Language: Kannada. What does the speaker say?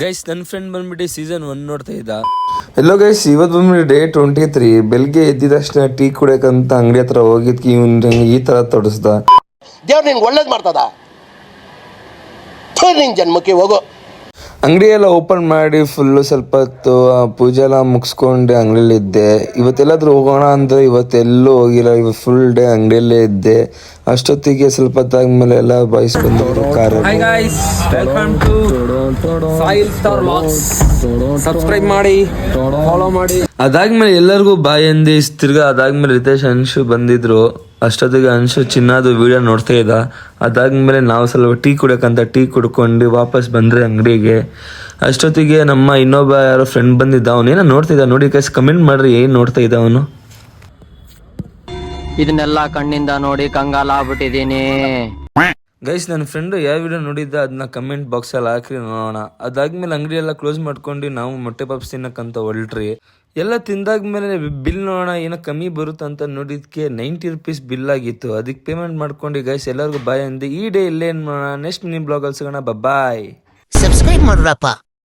ಗೈಸ್ ನನ್ನ ಫ್ರೆಂಡ್ ಬಂದ್ಬಿಟ್ಟು ಸೀಸನ್ 1 ನೋಡ್ತಾ ಇದ್ದ. ಎಲ್ಲೋ ಗೈಸ್, ಇವತ್ತು ಬಂದ್ಬಿಟ್ಟು ಡೇ 23. ಬೆಳಿಗ್ಗೆ ಎದ್ದಿದ ತಕ್ಷಣ ಟೀ ಕುಡಿಯಕಂತ ಅಂಗಡಿ ಹತ್ರ ಹೋಗಿದ್ಕಿ ಇವ್ನ ಈ ತರ ತೊಡಸ್ದ. ದೇವ್ರು ನಿಂಗೆ ಒಳ್ಳೇದು ಮಾಡ್ತದ, ನಿನ್ ಜನ್ಮಕ್ಕೆ ಹೋಗೋ. ಅಂಗಡಿ ಎಲ್ಲ ಓಪನ್ ಮಾಡಿ ಫುಲ್ಲು ಸ್ವಲ್ಪ ಹೊತ್ತು ಪೂಜೆ ಎಲ್ಲ ಮುಗಿಸ್ಕೊಂಡು ಅಂಗಡಿಯಲ್ಲಿ ಇದ್ದೆ. ಇವತ್ತೆಲ್ಲಾದ್ರೂ ಹೋಗೋಣ ಅಂದ್ರೆ ಇವತ್ತೆಲ್ಲೂ ಹೋಗಿಲ್ಲ. ಇವತ್ತು ಫುಲ್ ಡೇ ಅಂಗಡಿಯಲ್ಲೇ ಇದ್ದೆ. ಅಷ್ಟೊತ್ತಿಗೆ ಸ್ವಲ್ಪ ಹೊತ್ತಾದ್ಮೇಲೆ ಎಲ್ಲ ಬಾಯ್ಸ್ ಬಂದರು ಕಾರಲ್ಲಿ. Hi guys, welcome to Soil Star vlogs. Subscribe ಮಾಡಿ, ಫಾಲೋ ಮಾಡಿ. ಅದಾದ್ಮೇಲೆ ಎಲ್ಲರಿಗೂ ಬಾಯ್ ಅಂದಿ ತಿರ್ಗಾ ಅದಾದ್ಮೇಲೆ ರಿತೇಶ್ ಅಂಶು ಬಂದಿದ್ರು. ಅಷ್ಟೊತ್ತಿಗೆ ಅಂಶು ಚಿನ್ನದು ವಿಡಿಯೋ ನೋಡ್ತಾ ಇದ್ದ. ಅದಾದ್ಮೇಲೆ ನಾವು ಸ್ವಲ್ಪ ಟೀ ಕುಡಿಯೋಕ್ಕಂತ ಟೀ ಕುಡ್ಕೊಂಡು ವಾಪಸ್ ಬಂದ್ರೆ ಅಂಗಡಿಗೆ. ಅಷ್ಟೊತ್ತಿಗೆ ನಮ್ಮ ಇನ್ನೊಬ್ಬ ಯಾರೋ ಫ್ರೆಂಡ್ ಬಂದಿದ್ದ. ಅವನೇನೋ ನೋಡ್ತಿದ್ದ. ನೋಡಿ ಗೈಸ್, ಕಮೆಂಟ್ ಮಾಡ್ರಿ ಏನ್ ನೋಡ್ತಾ ಇದ್ದ ಅವನು. ಇದನ್ನೆಲ್ಲ ಕಣ್ಣಿಂದ ನೋಡಿ ಕಂಗಾಲ ಆಗ್ಬಿಟ್ಟಿದೀನಿ. ಗೈಸ್, ನನ್ನ ಫ್ರೆಂಡು ಯಾವ ವಿಡಿಯೋ ನೋಡಿದ್ದ ಅದನ್ನ ಕಮೆಂಟ್ ಬಾಕ್ಸಲ್ಲಿ ಹಾಕ್ರಿ ನೋಡೋಣ. ಅದಾದ್ಮೇಲೆ ಅಂಗಡಿ ಎಲ್ಲ ಕ್ಲೋಸ್ ಮಾಡ್ಕೊಂಡು ನಾವು ಮೊಟ್ಟೆ ಪಪ್ಸ್ ತಿನ್ನಕ್ಕಂತ ಹೊರಟ್ರಿ. ಎಲ್ಲ ತಿಂದಾದ್ಮೇಲೆ ಬಿಲ್ ನೋಡೋಣ ಏನೋ ಕಮ್ಮಿ ಬರುತ್ತಂತ ನೋಡಿದ್ಕೆ 90 ರೂಪೀಸ್ ಬಿಲ್ ಆಗಿತ್ತು. ಅದಕ್ಕೆ ಪೇಮೆಂಟ್ ಮಾಡ್ಕೊಂಡು ಗೈಸ್ ಎಲ್ಲರಿಗೂ ಬಾಯ್ ಅಂದೆ. ಈ ಡೇ ಇಲ್ಲೇ ಮಾಡೋಣ. ನೆಕ್ಸ್ಟ್ ನಿಮ್ಮ ಬ್ಲಾಗಲ್ಲಿ ಸಿಗೋಣ. ಬಾಯ್. ಸಬ್ಸ್ಕ್ರೈಬ್ ಮಾಡ್ರಪ್ಪ.